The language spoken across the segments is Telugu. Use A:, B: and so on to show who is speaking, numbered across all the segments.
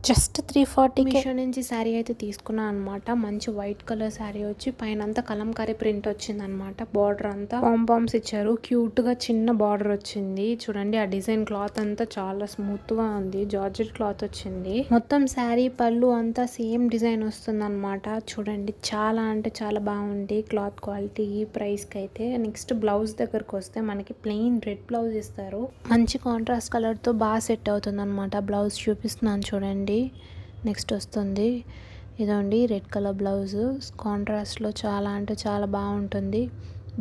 A: జస్ట్ 340 మీషో నుంచి శారీ అయితే తీసుకున్నాను అనమాట. మంచి వైట్ కలర్ శారీ వచ్చి పైన అంతా కలంకారీ ప్రింట్ వచ్చింది అనమాట. బార్డర్ అంతా పాంపామ్స్ ఇచ్చారు. క్యూట్ గా చిన్న బార్డర్ వచ్చింది. చూడండి ఆ డిజైన్ క్లాత్ అంతా చాలా స్మూత్ గా ఉంది. జార్జెట్ క్లాత్ వచ్చింది. మొత్తం శారీ పళ్ళు అంతా సేమ్ డిజైన్ వస్తుంది అనమాట. చూడండి చాలా అంటే చాలా బాగుంది క్లాత్ క్వాలిటీ ఈ ప్రైస్ కి అయితే. నెక్స్ట్ బ్లౌజ్ దగ్గరకు వస్తే మనకి ప్లెయిన్ రెడ్ బ్లౌజ్ ఇస్తారు. మంచి కాంట్రాస్ట్ కలర్ తో బాగా సెట్ అవుతుంది అనమాట. బ్లౌజ్ చూపిస్తున్నాను చూడండి. నెక్స్ట్ వస్తుంది ఇదండి రెడ్ కలర్ బ్లౌజ్. కాంట్రాస్ట్లో చాలా అంటే చాలా బాగుంటుంది.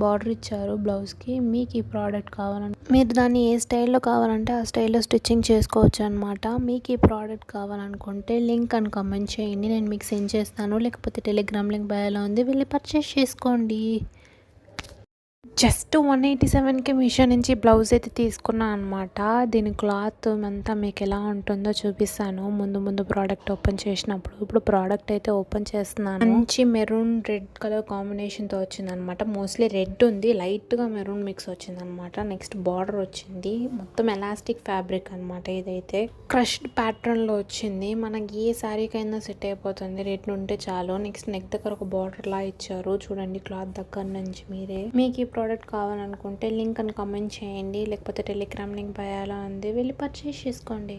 A: బార్డర్ ఇచ్చారు బ్లౌజ్కి. మీకు ఈ ప్రోడక్ట్ కావాలంటే మీరు దాన్ని ఏ స్టైల్లో కావాలంటే ఆ స్టైల్లో స్టిచ్చింగ్ చేసుకోవచ్చు అనమాట. మీకు ఈ ప్రోడక్ట్ కావాలనుకుంటే లింక్ అని కమెంట్ చేయండి, నేను మీకు సెండ్ చేస్తాను. లేకపోతే టెలిగ్రామ్ లింక్ బయోలో ఉంది, వెళ్ళి పర్చేస్ చేసుకోండి. జస్ట్ 187కి మీషో నుంచి బ్లౌజ్ అయితే తీసుకున్నాను అనమాట. దీని క్లాత్ అంతా మీకు ఎలా ఉంటుందో చూపిస్తాను ముందు ప్రోడక్ట్ ఓపెన్ చేసినప్పుడు. ఇప్పుడు ప్రోడక్ట్ అయితే ఓపెన్ చేస్తున్నాను. మంచి మెరూన్ రెడ్ కలర్ కాంబినేషన్తో వచ్చిందనమాట. మోస్ట్లీ రెడ్ ఉంది, లైట్గా మెరూన్ మిక్స్ వచ్చిందనమాట. నెక్స్ట్ బార్డర్ వచ్చింది. మొత్తం ఎలాస్టిక్ ఫ్యాబ్రిక్ అనమాట. ఇదైతే క్రష్డ్ ప్యాటర్న్లో వచ్చింది. మనకి ఏ శారీకైనా సెట్ అయిపోతుంది. రెడ్ ఉంటే చాలు. నెక్స్ట్ నెక్ దగ్గర ఒక బార్డర్ లా ఇచ్చారు చూడండి. క్లాత్ దగ్గర నుంచి మీరే మీకు ఈ ప్రోడక్ట్ కావాలనుకుంటే లింక్ అని కామెంట్ చేయండి, లేకపోతే టెలిగ్రామ్ లింక్ బయోలో ఉంది, వెళ్ళి పర్చేస్ చేసుకోండి.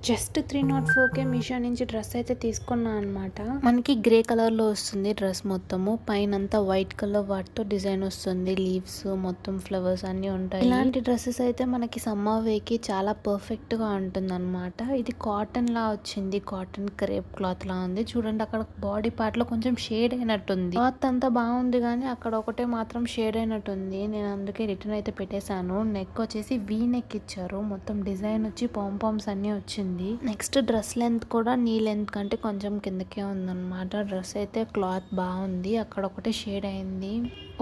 A: జస్ట్ 304కే మీషో నుంచి డ్రెస్ అయితే తీసుకున్నా అనమాట. మనకి గ్రే కలర్ లో వస్తుంది డ్రెస్ మొత్తము. పైన అంతా వైట్ కలర్ వాటితో డిజైన్ వస్తుంది. లీవ్స్ మొత్తం ఫ్లవర్స్ అన్ని ఉంటాయి. ఇలాంటి డ్రెస్సెస్ అయితే మనకి సమ్మర్ వేకి చాలా పర్ఫెక్ట్ గా ఉంటుంది అనమాట. ఇది కాటన్ లా వచ్చింది. కాటన్ క్రేప్ క్లాత్ లా ఉంది చూడండి. అక్కడ బాడీ పార్ట్ లో కొంచెం షేడ్ అయినట్టుంది. క్లాత్ అంతా బాగుంది కానీ అక్కడ ఒకటే మాత్రం షేడ్ అయినట్టుంది. నేను అందుకే రిటర్న్ అయితే పెట్టేశాను. నెక్ వచ్చేసి వీ నెక్ ఇచ్చారు. మొత్తం డిజైన్ వచ్చి పాంపామ్స్ అన్ని వచ్చి. నెక్స్ట్ డ్రెస్ లెంత్ కూడా నీ లెంత్ కంటే కొంచెం కిందకే ఉందన్నమాట. డ్రెస్ అయితే క్లాత్ బాగుంది. అక్కడ ఒకటే షేడ్ అయింది.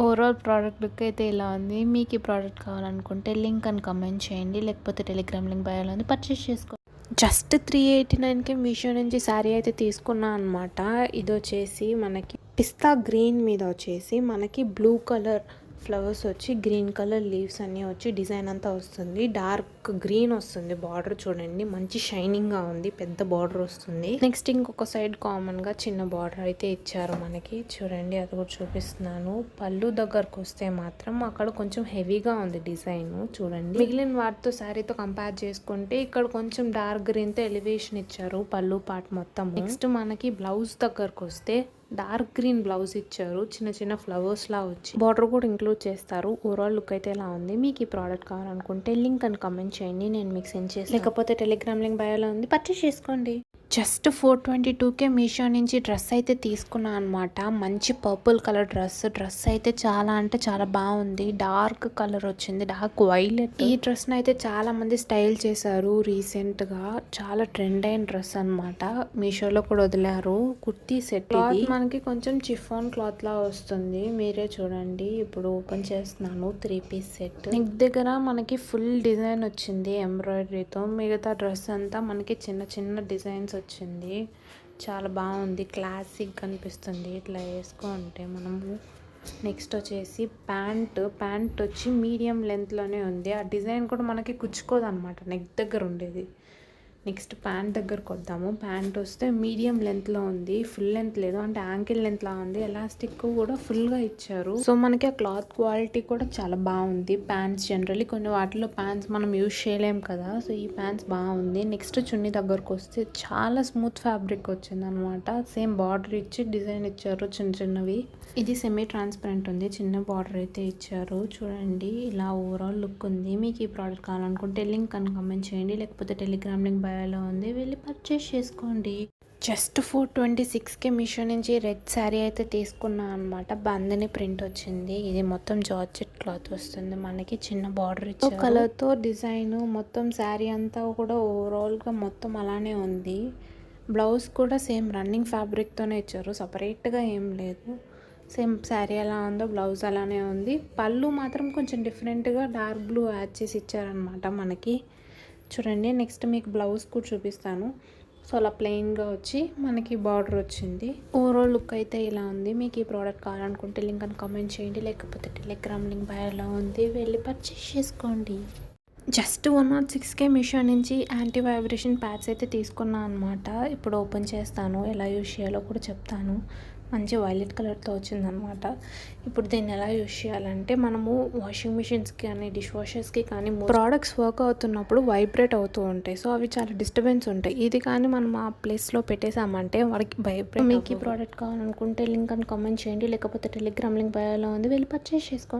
A: ఓవరాల్ ప్రోడక్ట్ లుక్ అయితే ఇలా ఉంది. మీకు ఈ ప్రోడక్ట్ కావాలనుకుంటే లింక్ అని కమెంట్ చేయండి, లేకపోతే టెలిగ్రామ్ లింక్ బయోలో ఉంది, పర్చేస్ చేసుకో. జస్ట్ 389కి మీషో నుంచి శారీ అయితే తీసుకున్నా అనమాట. ఇది వచ్చేసి మనకి పిస్తా గ్రీన్ మీద వచ్చేసి మనకి బ్లూ కలర్ ఫ్లవర్స్ వచ్చి గ్రీన్ కలర్ లీవ్స్ అన్నీ వచ్చి డిజైన్ అంతా వస్తుంది. డార్క్ గ్రీన్ వస్తుంది. బార్డర్ చూడండి మంచి షైనింగ్ గా ఉంది. పెద్ద బార్డర్ వస్తుంది. నెక్స్ట్ ఇంకొక సైడ్ కామన్ గా చిన్న బార్డర్ అయితే ఇచ్చారు మనకి చూడండి. అది కూడా చూపిస్తున్నాను. పళ్ళు దగ్గరకు వస్తే మాత్రం అక్కడ కొంచెం హెవీగా ఉంది డిజైన్ చూడండి. మిగిలిన వాటితో శారీతో కంపేర్ చేసుకుంటే ఇక్కడ కొంచెం డార్క్ గ్రీన్ తో ఎలివేషన్ ఇచ్చారు పళ్ళు పార్ట్ మొత్తం. నెక్స్ట్ మనకి బ్లౌజ్ దగ్గరకు వస్తే డార్క్ గ్రీన్ బ్లౌజ్ ఇచ్చారు. చిన్న చిన్న ఫ్లవర్స్ లా వచ్చి బార్డర్ కూడా ఇంక్లూడ్ చేస్తారు. ఓవరాల్ లుక్ అయితే ఎలా ఉంది. మీకు ఈ ప్రోడక్ట్ కావాలనుకుంటే లింక్ అని కమెంట్ చేయండి, నేను మీకు సెండ్ చేస్తాను. లేకపోతే టెలిగ్రామ్ లింక్ బయోలో ఉంది, పర్చేస్ చేసుకోండి. జస్ట్ 422కే మీషో నుంచి డ్రెస్ అయితే తీసుకున్నా అనమాట. మంచి పర్పుల్ కలర్ డ్రెస్ అయితే చాలా అంటే చాలా బాగుంది. డార్క్ కలర్ వచ్చింది, డార్క్ వైలెట్. ఈ డ్రెస్ అయితే చాలా మంది స్టైల్ చేశారు రీసెంట్ గా. చాలా ట్రెండ్ అయిన డ్రెస్ అనమాట. మీషోలో కూడా వదిలారు. కుర్తీ సెట్ క్లాత్ మనకి కొంచెం చిఫాన్ క్లాత్ లా వస్తుంది. మీరే చూడండి. ఇప్పుడు ఓపెన్ చేస్తున్నాను. 3 పీస్ సెట్. నెక్ దగ్గర మనకి ఫుల్ డిజైన్ వచ్చింది ఎంబ్రాయిడరీతో. మిగతా డ్రెస్ అంతా మనకి చిన్న చిన్న డిజైన్స్ వచ్చింది. చాలా బాగుంది. క్లాసిక్ కనిపిస్తుంది ఇట్లా వేసుకుంటే మనము. నెక్స్ట్ వచ్చేసి ప్యాంట్ వచ్చి మీడియం లెంత్లోనే ఉంది. ఆ డిజైన్ కూడా మనకి కుచ్చుకోదు అనమాట, నెక్ దగ్గర ఉండేది. నెక్స్ట్ ప్యాంట్ దగ్గరకు వద్దాము. ప్యాంట్ వస్తే మీడియం లెంత్లో ఉంది, ఫుల్ లెంత్ లేదు, అంటే యాంకిల్ లెంత్ లా ఉంది. ఎలాస్టిక్ కూడా ఫుల్గా ఇచ్చారు. సో మనకి ఆ క్లాత్ క్వాలిటీ కూడా చాలా బాగుంది. ప్యాంట్స్ జనరల్లీ కొన్ని వాటిలో ప్యాంట్స్ మనం యూజ్ చేయలేం కదా, సో ఈ ప్యాంట్స్ బాగుంది. నెక్స్ట్ చున్నీ దగ్గరకు వస్తే చాలా స్మూత్ ఫ్యాబ్రిక్ వచ్చింది అనమాట. సేమ్ బార్డర్ ఇచ్చి డిజైన్ ఇచ్చారు చిన్న చిన్నవి. ఇది సెమీ ట్రాన్స్పరెంట్ ఉంది. చిన్న బార్డర్ అయితే ఇచ్చారు చూడండి. ఇలా ఓవరాల్ లుక్ ఉంది. మీకు ఈ ప్రోడక్ట్ కావాలనుకుంటే లింక్ అని కమెంట్ చేయండి, లేకపోతే టెలిగ్రామ్ లింక్ బయోలో ఉంది, వెళ్ళి పర్చేస్ చేసుకోండి. జస్ట్ 426కే మీషో నుంచి రెడ్ శారీ అయితే తీసుకున్నా అనమాట. బందని ప్రింట్ వచ్చింది. ఇది మొత్తం జార్జెట్ క్లాత్ వస్తుంది మనకి. చిన్న బార్డర్ ఇచ్చారు. కలర్తో డిజైన్ మొత్తం శారీ అంతా కూడా ఓవరాల్గా మొత్తం అలానే ఉంది. బ్లౌజ్ కూడా సేమ్ రన్నింగ్ ఫ్యాబ్రిక్తోనే ఇచ్చారు, సపరేట్గా ఏం లేదు. సేమ్ శారీ ఎలా ఉందో బ్లౌజ్ అలానే ఉంది. పళ్ళు మాత్రం కొంచెం డిఫరెంట్గా డార్క్ బ్లూ యాడ్ చేసి ఇచ్చారనమాట మనకి చూడండి. నెక్స్ట్ మీకు బ్లౌజ్ కూడా చూపిస్తాను. సో అలా ప్లెయిన్గా వచ్చి మనకి బార్డర్ వచ్చింది. ఓవరాల్ లుక్ అయితే ఇలా ఉంది. మీకు ఈ ప్రోడక్ట్ కావాలనుకుంటే లింక్ అని కామెంట్ చేయండి, లేకపోతే టెలిగ్రామ్ లింక్ బయోలో ఉంది, వెళ్ళి పర్చేస్ చేసుకోండి. జస్ట్ 106K మీషో నుంచి యాంటీ వైబ్రేషన్ ప్యాడ్స్ అయితే తీసుకున్నాను అనమాట. ఇప్పుడు ఓపెన్ చేస్తాను, ఎలా యూజ్ చేయాలో కూడా చెప్తాను. మంచి వైలెట్ కలర్తో వచ్చిందనమాట. ఇప్పుడు దీన్ని ఎలా యూజ్ చేయాలంటే, మనము వాషింగ్ మిషన్స్కి కానీ డిష్ వాషర్స్కి కానీ ప్రోడక్ట్స్ వర్క్ అవుతున్నప్పుడు వైబ్రేట్ అవుతూ ఉంటాయి. సో అవి చాలా డిస్టర్బెన్స్ ఉంటాయి. ఇది కానీ మనం ఆ ప్లేస్లో పెట్టేసామంటే వాడికి వైబ్రేట్. మీకు ఈ ప్రోడక్ట్ కావాలనుకుంటే లింక్ అని కామెంట్ చేయండి, లేకపోతే టెలిగ్రామ్ లింక్ బయోలో ఉంది, వెళ్ళి పర్చేస్ చేసుకోండి.